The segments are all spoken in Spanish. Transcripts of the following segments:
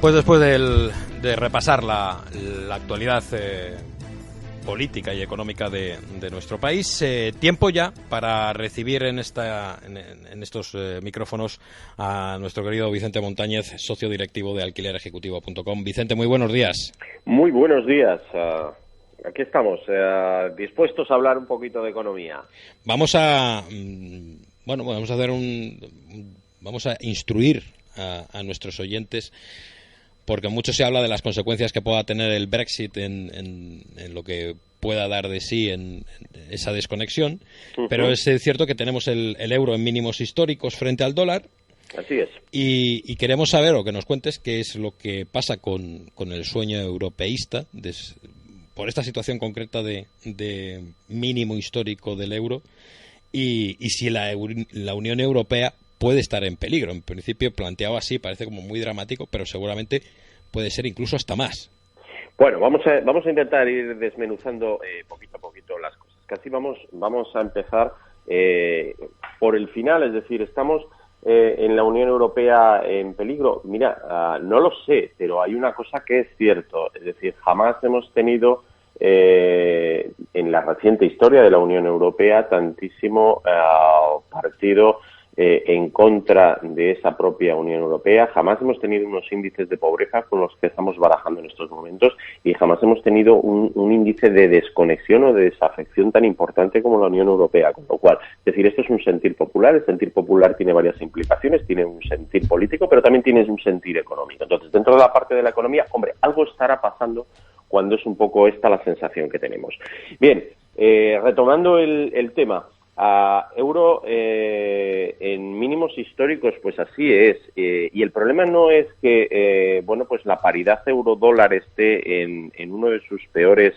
Pues después de repasar la actualidad política y económica de nuestro país, tiempo ya para recibir en estos micrófonos a nuestro querido Vicente Montañez, socio directivo de alquilerejecutivo.com. Vicente, muy buenos días. Muy buenos días. Aquí estamos, dispuestos a hablar un poquito de economía. Vamos a instruir a nuestros oyentes, porque mucho se habla de las consecuencias que pueda tener el Brexit en lo que pueda dar de sí en esa desconexión, pero es cierto que tenemos el euro en mínimos históricos frente al dólar. Así es. Y queremos saber, o que nos cuentes, qué es lo que pasa con el sueño europeísta por esta situación concreta de mínimo histórico del euro y si la Unión Europea puede estar en peligro. En principio, planteado así, parece como muy dramático, pero seguramente puede ser incluso hasta más. Bueno, vamos a intentar ir desmenuzando poquito a poquito las cosas. Casi vamos a empezar por el final, es decir, estamos en la Unión Europea en peligro. Mira, no lo sé, pero hay una cosa que es cierto, es decir, jamás hemos tenido en la reciente historia de la Unión Europea tantísimo partido en contra de esa propia Unión Europea. Jamás hemos tenido unos índices de pobreza con los que estamos barajando en estos momentos y jamás hemos tenido un índice de desconexión o de desafección tan importante como la Unión Europea. Con lo cual, es decir, esto es un sentir popular. El sentir popular tiene varias implicaciones, tiene un sentir político, pero también tiene un sentir económico. Entonces, dentro de la parte de la economía, hombre, algo estará pasando cuando es un poco esta la sensación que tenemos. Bien, retomando el tema, euro en mínimos históricos, pues así es, y el problema no es que pues la paridad euro-dólar esté en uno de sus peores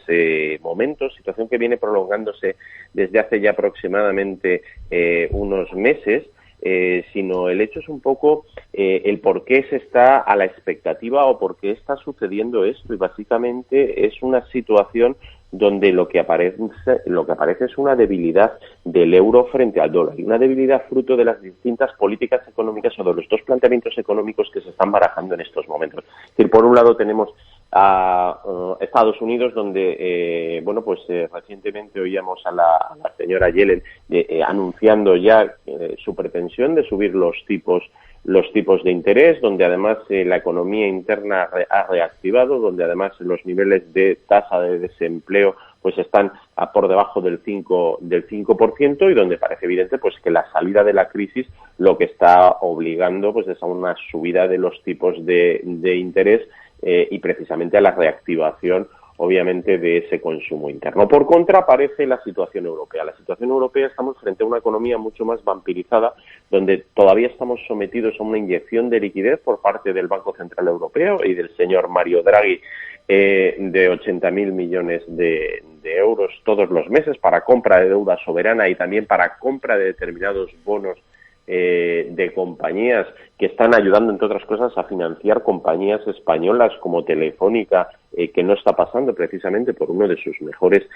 momentos, situación que viene prolongándose desde hace ya aproximadamente unos meses, sino el hecho es un poco el por qué se está a la expectativa o por qué está sucediendo esto, y básicamente es una situación donde lo que aparece es una debilidad del euro frente al dólar, y una debilidad fruto de las distintas políticas económicas o de los dos planteamientos económicos que se están barajando en estos momentos. Es decir, por un lado tenemos a Estados Unidos, donde recientemente oíamos a la señora Yellen anunciando ya su pretensión de subir los tipos de interés, donde además la economía interna ha reactivado, donde además los niveles de tasa de desempleo pues están por debajo del 5%, y donde parece evidente pues que la salida de la crisis lo que está obligando pues es a una subida de los tipos de interés y precisamente a la reactivación obviamente de ese consumo interno. Por contra, aparece la situación europea. La situación europea, estamos frente a una economía mucho más vampirizada, donde todavía estamos sometidos a una inyección de liquidez por parte del Banco Central Europeo y del señor Mario Draghi de 80.000 millones de euros todos los meses para compra de deuda soberana y también para compra de determinados bonos de compañías que están ayudando, entre otras cosas, a financiar compañías españolas como Telefónica, que no está pasando precisamente por uno de sus mejores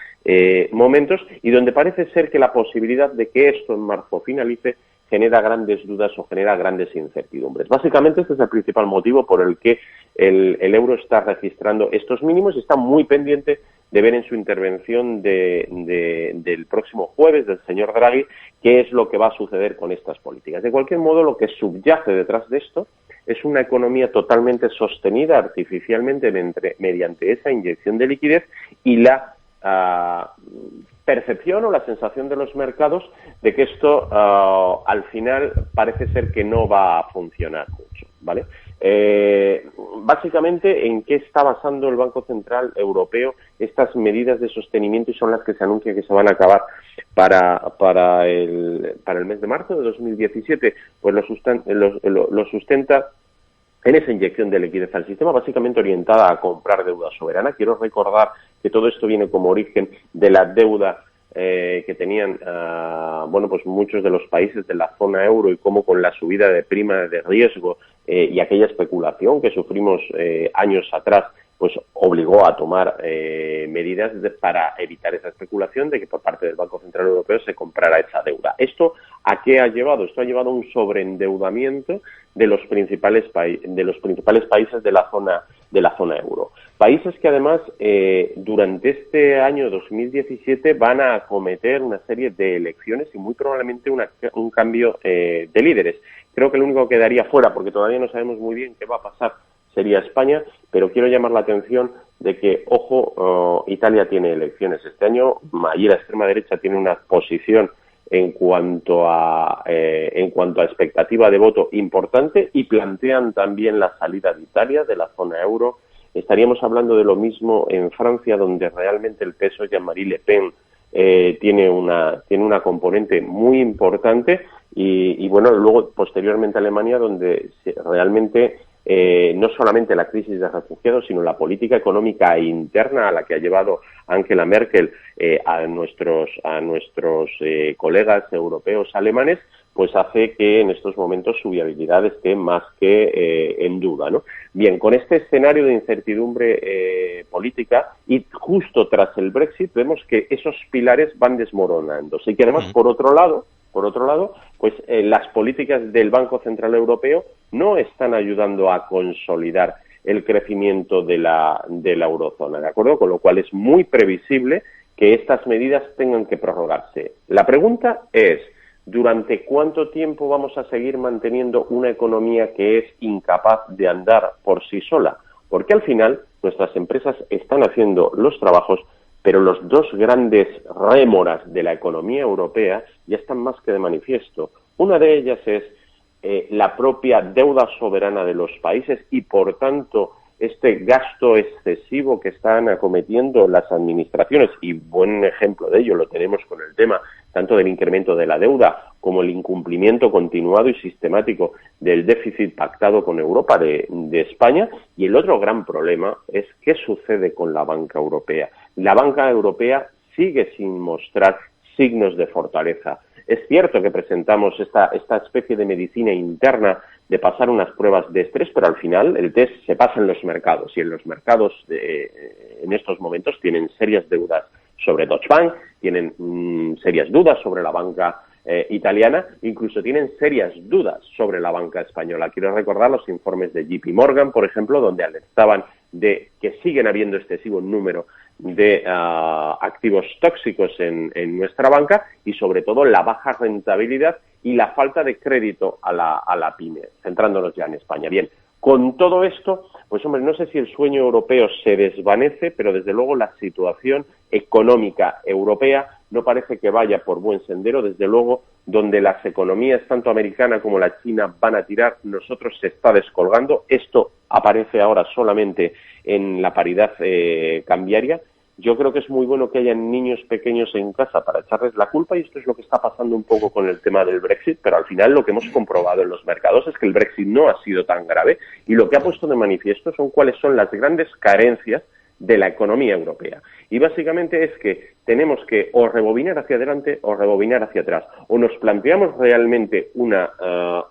momentos, y donde parece ser que la posibilidad de que esto en marzo finalice genera grandes dudas o genera grandes incertidumbres. Básicamente este es el principal motivo por el que el euro está registrando estos mínimos y está muy pendiente de ver en su intervención del próximo jueves del señor Draghi qué es lo que va a suceder con estas políticas. De cualquier modo, lo que subyace detrás de esto es una economía totalmente sostenida artificialmente mediante esa inyección de liquidez y la percepción o la sensación de los mercados de que esto al final parece ser que no va a funcionar mucho, ¿vale? Básicamente, ¿en qué está basando el Banco Central Europeo estas medidas de sostenimiento, y son las que se anuncian que se van a acabar para el mes de marzo de 2017? Pues lo sustenta en esa inyección de liquidez al sistema, básicamente orientada a comprar deuda soberana. Quiero recordar que todo esto viene como origen de la deuda que tenían pues muchos de los países de la zona euro, y cómo con la subida de prima de riesgo y aquella especulación que sufrimos años atrás pues obligó a tomar medidas para evitar esa especulación de que por parte del Banco Central Europeo se comprara esa deuda. ¿Esto a qué ha llevado? Esto ha llevado a un sobreendeudamiento de los principales países de la zona euro. Países que además durante este año 2017 van a acometer una serie de elecciones y muy probablemente un cambio de líderes. Creo que el único que quedaría fuera, porque todavía no sabemos muy bien qué va a pasar, sería España, pero quiero llamar la atención de que, ojo, Italia tiene elecciones este año, allí la extrema derecha tiene una posición en cuanto a expectativa de voto importante y plantean también la salida de Italia de la zona euro. Estaríamos hablando de lo mismo en Francia, donde realmente el peso Jean-Marie Le Pen tiene una componente muy importante y bueno, luego posteriormente Alemania, donde realmente no solamente la crisis de refugiados, sino la política económica interna a la que ha llevado Angela Merkel a nuestros colegas europeos alemanes, pues hace que en estos momentos su viabilidad esté más que en duda, ¿no? Bien, con este escenario de incertidumbre política y justo tras el Brexit vemos que esos pilares van desmoronándose y que además, por otro lado, pues las políticas del Banco Central Europeo no están ayudando a consolidar el crecimiento de la eurozona, ¿de acuerdo? Con lo cual es muy previsible que estas medidas tengan que prorrogarse. La pregunta es, ¿durante cuánto tiempo vamos a seguir manteniendo una economía que es incapaz de andar por sí sola? Porque al final nuestras empresas están haciendo los trabajos, pero los dos grandes rémoras de la economía europea ya están más que de manifiesto. Una de ellas es la propia deuda soberana de los países y, por tanto, este gasto excesivo que están acometiendo las administraciones, y buen ejemplo de ello lo tenemos con el tema tanto del incremento de la deuda como el incumplimiento continuado y sistemático del déficit pactado con Europa de España. Y el otro gran problema es qué sucede con la banca europea. La banca europea sigue sin mostrar signos de fortaleza. Es cierto que presentamos esta especie de medicina interna de pasar unas pruebas de estrés, pero al final el test se pasa en los mercados y en los mercados en estos momentos tienen serias deudas sobre Deutsche Bank, tienen serias dudas sobre la banca italiana, incluso tienen serias dudas sobre la banca española. Quiero recordar los informes de JP Morgan, por ejemplo, donde alertaban de que siguen habiendo excesivo número de activos tóxicos en nuestra banca y sobre todo la baja rentabilidad y la falta de crédito a la pyme, centrándonos ya en España. Bien, con todo esto, pues hombre, no sé si el sueño europeo se desvanece, pero desde luego la situación económica europea no parece que vaya por buen sendero. Desde luego, donde las economías tanto americana como la china van a tirar, nosotros se está descolgando. Esto aparece ahora solamente en la paridad cambiaria. Yo creo que es muy bueno que hayan niños pequeños en casa para echarles la culpa, y esto es lo que está pasando un poco con el tema del Brexit, pero al final lo que hemos comprobado en los mercados es que el Brexit no ha sido tan grave y lo que ha puesto de manifiesto son cuáles son las grandes carencias de la economía europea. Y básicamente es que tenemos que o rebobinar hacia adelante o rebobinar hacia atrás. O nos planteamos realmente una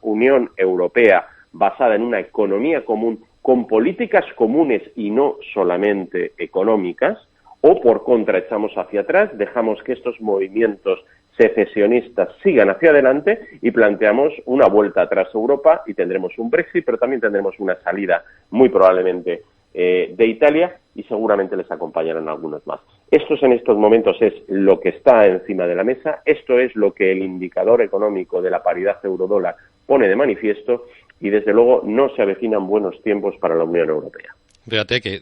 Unión Europea basada en una economía común con políticas comunes y no solamente económicas, o por contra echamos hacia atrás, dejamos que estos movimientos secesionistas sigan hacia adelante y planteamos una vuelta atrás a Europa y tendremos un Brexit, pero también tendremos una salida muy probablemente de Italia y seguramente les acompañarán algunos más. Esto en estos momentos es lo que está encima de la mesa, esto es lo que el indicador económico de la paridad euro-dólar pone de manifiesto y desde luego no se avecinan buenos tiempos para la Unión Europea. Fíjate que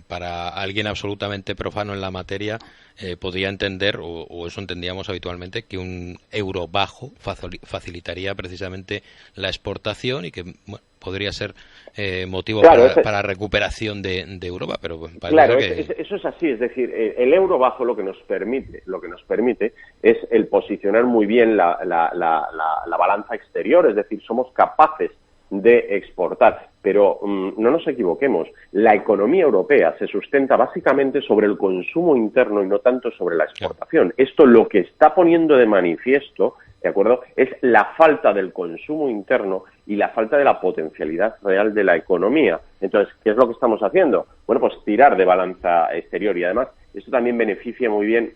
para alguien absolutamente profano en la materia podría entender, o eso entendíamos habitualmente, que un euro bajo facilitaría precisamente la exportación y que bueno, podría ser motivo para recuperación de Europa, pero claro, que eso es así, es decir, el euro bajo lo que nos permite es el posicionar muy bien la balanza exterior, es decir, somos capaces de exportar, pero no nos equivoquemos, la economía europea se sustenta básicamente sobre el consumo interno y no tanto sobre la exportación. Esto lo que está poniendo de manifiesto ¿de acuerdo? Es la falta del consumo interno y la falta de la potencialidad real de la economía. Entonces, ¿qué es lo que estamos haciendo? Bueno, pues tirar de balanza exterior, y además esto también beneficia muy bien,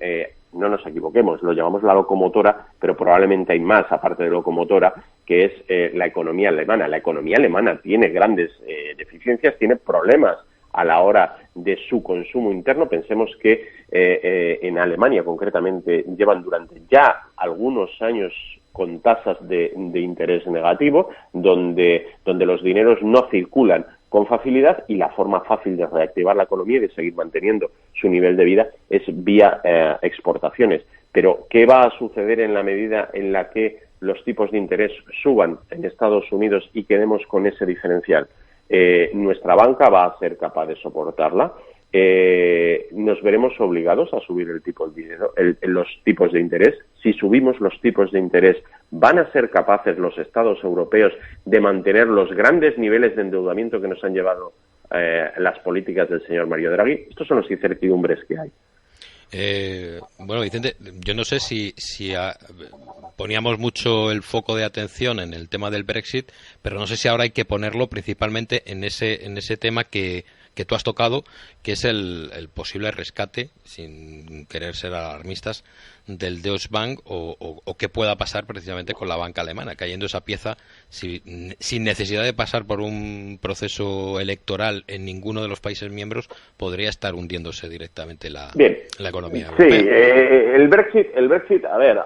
no nos equivoquemos, lo llamamos la locomotora, pero probablemente hay más aparte de locomotora, que es la economía alemana. La economía alemana tiene grandes deficiencias, tiene problemas a la hora de su consumo interno. Pensemos que en Alemania concretamente llevan durante ya algunos años con tasas de interés negativo, donde los dineros no circulan con facilidad, y la forma fácil de reactivar la economía y de seguir manteniendo su nivel de vida es vía exportaciones. Pero, ¿qué va a suceder en la medida en la que los tipos de interés suban en Estados Unidos y quedemos con ese diferencial? Nuestra banca va a ser capaz de soportarla. Nos veremos obligados a subir los tipos de interés. Si subimos los tipos de interés, ¿van a ser capaces los estados europeos de mantener los grandes niveles de endeudamiento que nos han llevado las políticas del señor Mario Draghi? Estos son las incertidumbres que hay. Bueno, Vicente, yo no sé si poníamos mucho el foco de atención en el tema del Brexit, pero no sé si ahora hay que ponerlo principalmente en ese tema que tú has tocado, que es el posible rescate, sin querer ser alarmistas, del Deutsche Bank, o qué pueda pasar precisamente con la banca alemana, cayendo esa pieza sin necesidad de pasar por un proceso electoral en ninguno de los países miembros, podría estar hundiéndose directamente la economía europea. Sí, el Brexit, a ver,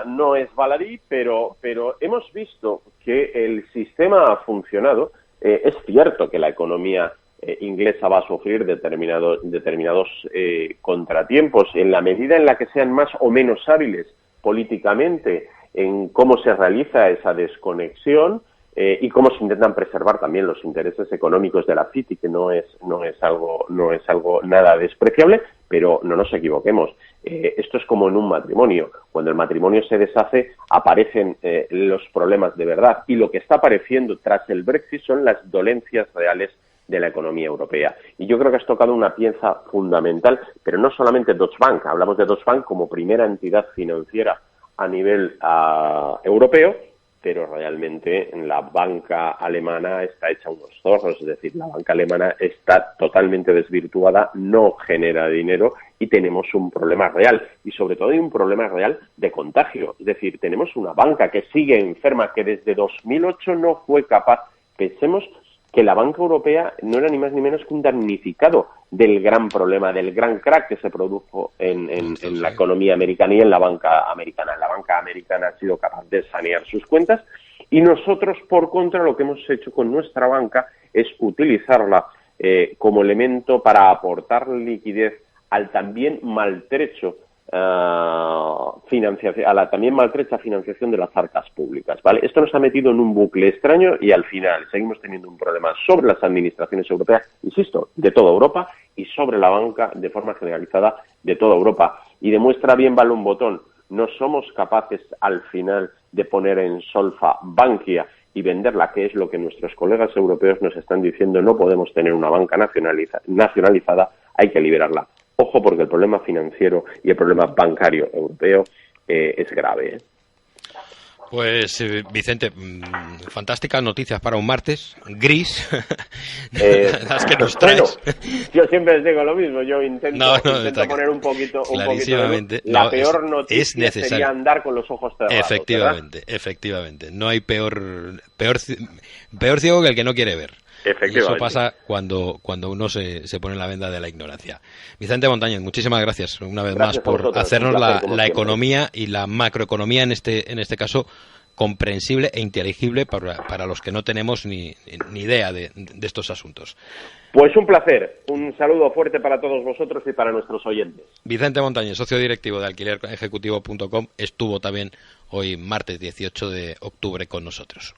no es baladí, pero hemos visto que el sistema ha funcionado. Es cierto que la economía inglesa va a sufrir determinados contratiempos en la medida en la que sean más o menos hábiles políticamente en cómo se realiza esa desconexión y cómo se intentan preservar también los intereses económicos de la City, que no es algo nada despreciable, pero no nos equivoquemos. Esto es como en un matrimonio. Cuando el matrimonio se deshace, aparecen los problemas de verdad, y lo que está apareciendo tras el Brexit son las dolencias reales de la economía europea. Y yo creo que has tocado una pieza fundamental, pero no solamente Deutsche Bank. Hablamos de Deutsche Bank como primera entidad financiera a nivel europeo, pero realmente la banca alemana está hecha unos zorros, es decir, la banca alemana está totalmente desvirtuada, no genera dinero, y tenemos un problema real, y sobre todo hay un problema real de contagio. Es decir, tenemos una banca que sigue enferma, que desde 2008 no fue capaz. Pensemos que la banca europea no era ni más ni menos que un damnificado del gran problema, del gran crack que se produjo en la economía americana y en la banca americana. La banca americana ha sido capaz de sanear sus cuentas, y nosotros, por contra, lo que hemos hecho con nuestra banca es utilizarla como elemento para aportar liquidez al también maltrecho a la también maltrecha financiación de las arcas públicas, ¿vale? Esto nos ha metido en un bucle extraño, y al final seguimos teniendo un problema sobre las administraciones europeas, insisto, de toda Europa, y sobre la banca de forma generalizada de toda Europa. Y demuestra bien, vale un botón, no somos capaces al final de poner en solfa Bankia y venderla, que es lo que nuestros colegas europeos nos están diciendo. No podemos tener una banca nacionalizada, hay que liberarla. Ojo, porque el problema financiero y el problema bancario europeo es grave. Pues, Vicente, fantásticas noticias para un martes gris. Las que nos traes. Bueno, yo siempre les digo lo mismo. Yo intento poner un poquito la peor noticia sería andar con los ojos cerrados. Efectivamente. No hay peor ciego que el que no quiere ver. Y eso pasa cuando uno se pone en la venda de la ignorancia. Vicente Montañez, muchísimas gracias una vez más por hacernos la economía y la macroeconomía, en este caso, comprensible e inteligible para los que no tenemos ni idea de estos asuntos. Pues un placer. Un saludo fuerte para todos vosotros y para nuestros oyentes. Vicente Montañez, socio directivo de alquilerejecutivo.com, estuvo también hoy, martes 18 de octubre, con nosotros.